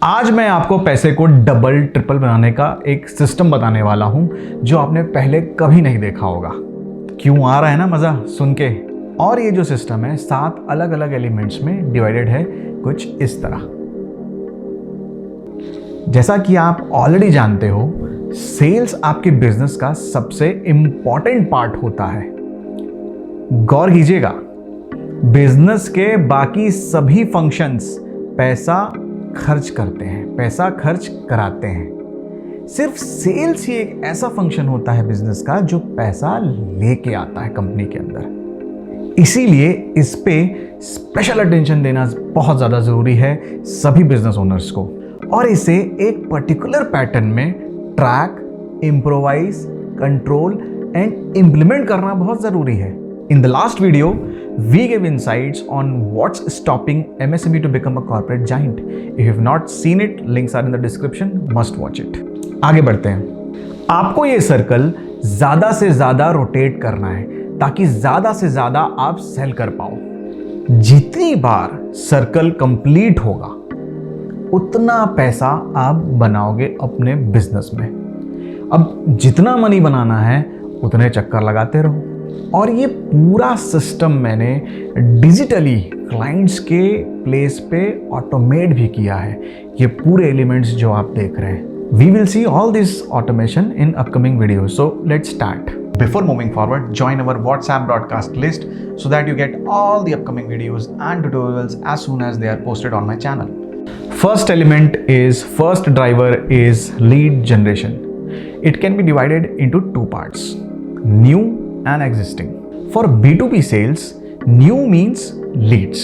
आज मैं आपको पैसे को डबल ट्रिपल बनाने का एक सिस्टम बताने वाला हूं जो आपने पहले कभी नहीं देखा होगा। क्यों आ रहा है ना मज़ा सुन के। और ये जो सिस्टम है 7 अलग अलग एलिमेंट्स में डिवाइडेड है कुछ इस तरह। जैसा कि आप ऑलरेडी जानते हो, सेल्स आपके बिजनेस का सबसे इंपॉर्टेंट पार्ट होता है। गौर कीजिएगा, बिजनेस के बाकी सभी फंक्शंस पैसा खर्च करते हैं, पैसा खर्च कराते हैं। सिर्फ सेल्स ही एक ऐसा फंक्शन होता है बिजनेस का जो पैसा लेके आता है कंपनी के अंदर। इसीलिए इस पे स्पेशल अटेंशन देना बहुत ज़्यादा ज़रूरी है सभी बिजनेस ओनर्स को, और इसे एक पर्टिकुलर पैटर्न में track, improvise, control and implement करना बहुत ज़रूरी है। In the last video, we gave insights on what's stopping MSME to become a corporate giant. If you have not seen it, links are in the description. Must watch it. आगे बढ़ते हैं। आपको ये circle ज़्यादा से ज़्यादा rotate करना है ताकि ज़्यादा से ज़्यादा आप सेल कर पाओ। जितनी बार सर्कल कंप्लीट होगा उतना पैसा आप बनाओगे अपने बिजनेस में। अब जितना मनी बनाना है उतने चक्कर लगाते रहो। और ये पूरा सिस्टम मैंने डिजिटली क्लाइंट्स के प्लेस पे ऑटोमेट भी किया है। ये पूरे एलिमेंट्स जो आप देख रहे हैं, we will see all this automation in upcoming video. So let's start. Before moving forward, join our WhatsApp broadcast list so that you get all the upcoming videos and tutorials as soon as they are posted on my channel. First driver is lead generation. It can be divided into 2 parts, new and existing. For B2B sales, new means leads.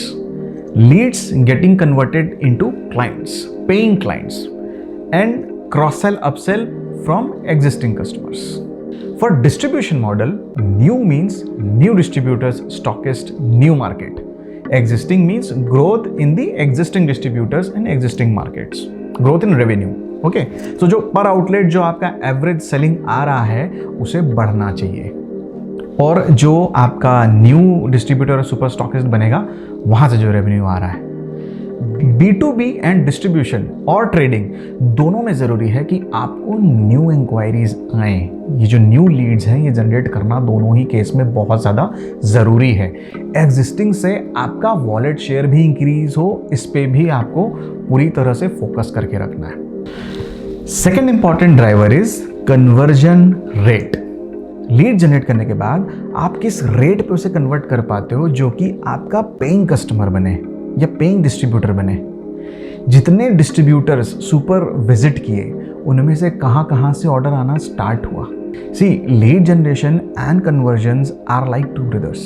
Leads getting converted into clients, paying clients, and cross-sell, upsell from existing customers. For distribution model, new means new distributors, stockist, new market. Existing means growth in the existing distributors and existing markets. Growth in revenue. Okay? So जो per outlet जो आपका average selling आ रहा है उसे बढ़ना चाहिए, और जो आपका न्यू डिस्ट्रीब्यूटर और सुपर स्टॉकिस्ट बनेगा वहाँ से जो रेवेन्यू आ रहा है। B2B एंड डिस्ट्रीब्यूशन और ट्रेडिंग दोनों में ज़रूरी है कि आपको न्यू इंक्वायरीज आएँ। ये जो न्यू लीड्स हैं ये जनरेट करना दोनों ही केस में बहुत ज़्यादा ज़रूरी है। एग्जिस्टिंग से आपका वॉलेट शेयर भी इंक्रीज हो, इस पर भी आपको पूरी तरह से फोकस करके रखना है। Second important driver is conversion rate. Lead generate करने के बाद आप किस रेट पे उसे कन्वर्ट कर पाते हो जो कि आपका पेइंग कस्टमर बने या पेइंग डिस्ट्रीब्यूटर बने। जितने डिस्ट्रीब्यूटर्स सुपर विजिट किए उनमें से कहाँ से ऑर्डर आना स्टार्ट हुआ। See, lead generation and conversions are like 2 brothers.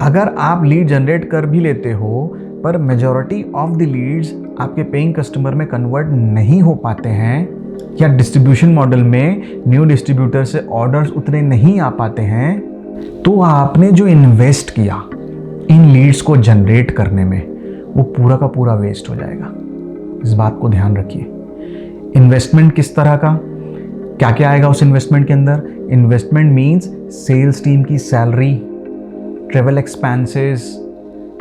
अगर आप लीड जनरेट कर भी लेते हो पर मेजॉरिटी ऑफ द लीड्स आपके पेइंग कस्टमर में कन्वर्ट नहीं हो पाते हैं, या डिस्ट्रीब्यूशन मॉडल में न्यू डिस्ट्रीब्यूटर से ऑर्डर्स उतने नहीं आ पाते हैं, तो आपने जो इन्वेस्ट किया इन लीड्स को जनरेट करने में वो पूरा का पूरा वेस्ट हो जाएगा। इस बात को ध्यान रखिए। इन्वेस्टमेंट किस तरह का, क्या क्या आएगा उस इन्वेस्टमेंट के अंदर। इन्वेस्टमेंट मीन्स सेल्स टीम की salary, travel expenses,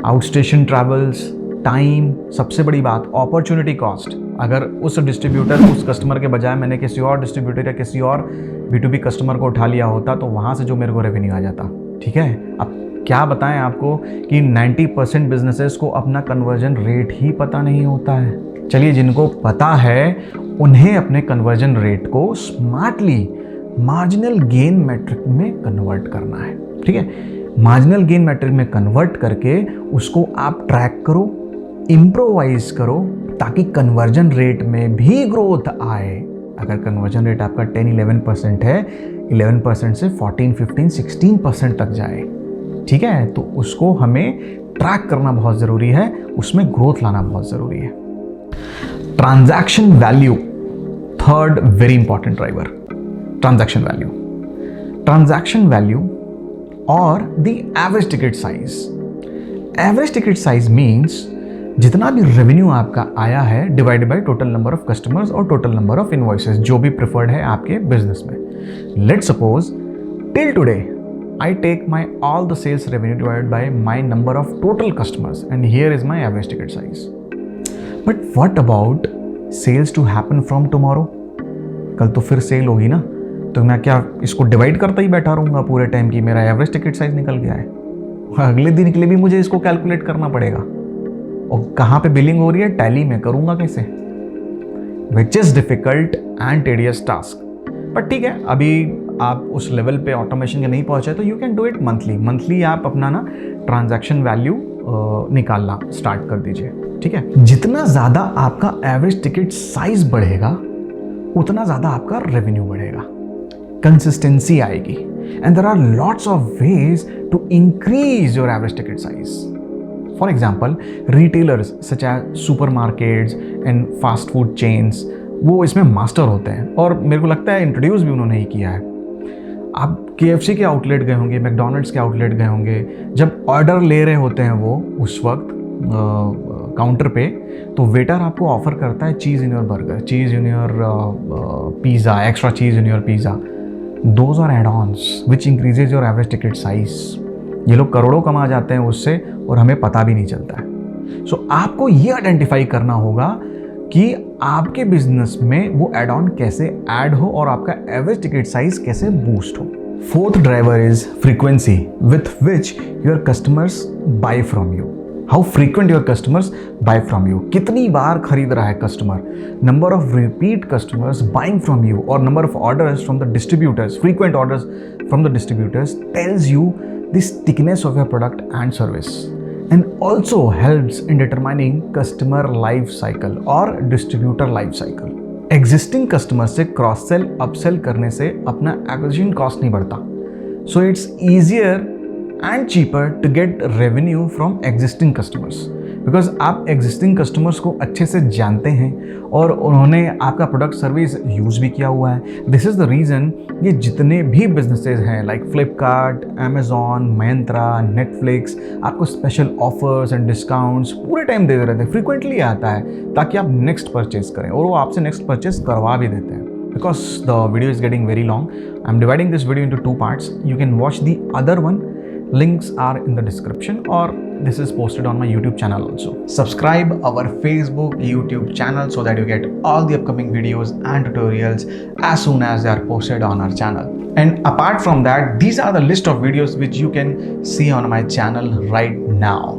outstation travels, time, सबसे बड़ी बात अपॉर्चुनिटी कॉस्ट। अगर उस डिस्ट्रीब्यूटर, उस कस्टमर के बजाय मैंने किसी और डिस्ट्रीब्यूटर या किसी और B2B कस्टमर को उठा लिया होता तो वहाँ से जो मेरे को रेवेन्यू आ जाता। ठीक है, अब क्या बताएं आपको कि 90% बिजनेसेस को अपना कन्वर्जन रेट ही पता नहीं होता है। चलिए, जिनको पता है उन्हें अपने कन्वर्जन रेट को स्मार्टली मार्जिनल गेन मैट्रिक में कन्वर्ट करना है। ठीक है, मार्जिनल गेन मैट्रिक में कन्वर्ट करके उसको आप ट्रैक करो, इम्प्रोवाइज करो ताकि कन्वर्जन रेट में भी ग्रोथ आए। अगर कन्वर्जन रेट आपका 10-11% है, 11% से 14-15-16% तक जाए। ठीक है, तो उसको हमें ट्रैक करना बहुत ज़रूरी है, उसमें ग्रोथ लाना बहुत ज़रूरी है। Transaction value, third very important driver. Transaction value, transaction value और the average ticket size. Average ticket size means जितना भी रेवेन्यू आपका आया है divided by total number of customers और टोटल नंबर ऑफ इनवॉइसेस, जो भी प्रेफर्ड है आपके बिजनेस में। Let's suppose till today I take my all the sales revenue divided by my number of total customers, and here is my average ticket size. But what about sales to happen from tomorrow, कल तो फिर cell होगी ना, तो मैं क्या इसको divide करता ही बैठा रहूँगा पूरे टाइम की मेरा एवरेज टिकट साइज निकल गया है, अगले दिन के लिए भी मुझे इसको कैलकुलेट करना पड़ेगा। और कहाँ पे बिलिंग हो रही है, टैली में, करूँगा कैसे? Which is difficult and tedious task. But ठीक है, अभी आप उस लेवल पे ऑटोमेशन के नहीं पहुँचे तो you can do it monthly आप अपना ना ट्रांजैक्शन वैल्यू निकालना स्टार्ट कर दीजिए, ठीक है। जितना ज़्यादा आपका एवरेज टिकट साइज बढ़ेगा उतना ज़्यादा आपका रेवेन्यू बढ़ेगा, कंसिस्टेंसी आएगी, and there are lots of ways to increase your average ticket size. For example, retailers such as supermarkets and fast food chains, वो इसमें मास्टर होते हैं, और मेरे को लगता है इंट्रोड्यूस भी उन्होंने ही किया है। आप KFC के आउटलेट गए होंगे, मैकडोनल्ड्स के आउटलेट गए होंगे, जब ऑर्डर ले रहे होते हैं वो उस वक्त काउंटर पे, तो वेटर आपको ऑफर करता है cheese in your burger, cheese in your pizza, extra cheese in your pizza. Those are add ons which increases your average ticket size. ये लोग करोड़ों कमा जाते हैं उससे और हमें पता भी नहीं चलता है। सो आपको ये आइडेंटिफाई करना होगा कि आपके बिजनेस में वो एड ऑन कैसे ऐड हो और आपका एवरेज टिकट साइज कैसे बूस्ट हो। Fourth driver is frequency with which your customers buy from you. How frequent your customers buy from you, कितनी बार खरीद रहा है customer, number of repeat customers buying from you, और number of orders from the distributors, frequent orders from the distributors tells you the stickiness of your product and service, and also helps in determining customer life cycle और distributor life cycle. Existing customer से cross sell upsell करने से अपना acquisition cost नहीं बढ़ता, so it's easier and cheaper to get revenue from existing customers, because आप existing customers को अच्छे से जानते हैं और उन्होंने आपका प्रोडक्ट सर्विस यूज़ भी किया हुआ है। दिस इज़ द रीज़न ये जितने भी बिजनेसेस हैं like Flipkart, Amazon, Mahindra, Netflix आपको स्पेशल ऑफर्स एंड डिस्काउंट्स पूरे टाइम दे रहते हैं, फ्रीक्वेंटली आता है ताकि आप नेक्स्ट परचेज करें, और वो आपसे नेक्स्ट परचेज करवा भी देते हैं। Because the video is getting very long, I'm dividing this video into 2 parts. You can watch the other one. Links are in the description, or this is posted on my YouTube channel also. Subscribe our Facebook, YouTube channel so that you get all the upcoming videos and tutorials as soon as they are posted on our channel. And apart from that, these are the list of videos which you can see on my channel right now.